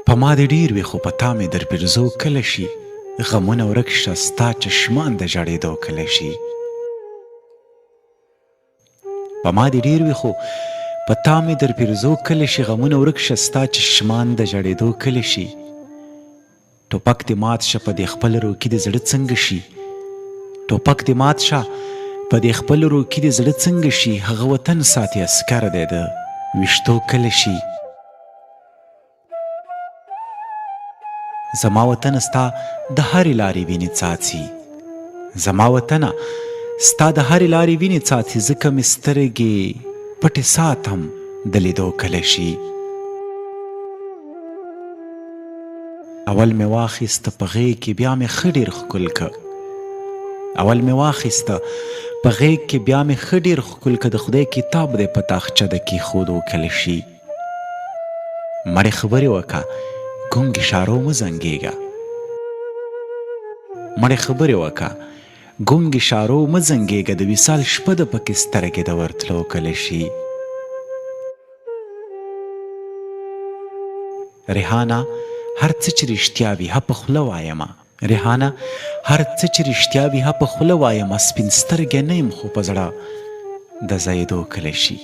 په ما دې ډېر وي خو په تا مې در پیرزو کله شي غمونه ورک شه ستا چشمان د ژړېدو کله شي په ما دې ډېر وي خو په تا مې در پیرزو کله شي غمونه ورک شه ستا چشمان د ژړېدو کله شي ټوپک دې مات شه په دې خپل روکي دې زړه څنګه شي ټوپک دې مات شه په دې خپل روکي دې زړه څنګه شي هغه وطن ساتي عسکر دی د ویشتو کله شي زما وطن ستا د هرې لارې وینې څاڅي زما وطنه ستا د هرې لارې وینې څاڅي ځکه مې سترګې پټې ساتم د لیدو کله شي اول مې واخیسته په غېږ کې بیا مې ښه ډېر ښکل که اول مې واخیسته په غېږ کې بیا مې ښه ډېر ښکل که د خدای کتاب دی په تاخچه د کېښودو کله شي مړې خبرې وکړه ګونګ اشارو مه زنګېږه مړې خبرې وکړه ګونګ اشارو مه زنګېږه د وصال شپه د پکې سترګې د ورتلو کله شي ریحانه هر څه چې رښتیا وي ها په خوله وایمه ریحانه هر څه چې رښتیا وي ها په خوله وایمه سپین سترګې نه یم خو په زړه د ځایېدو کله شي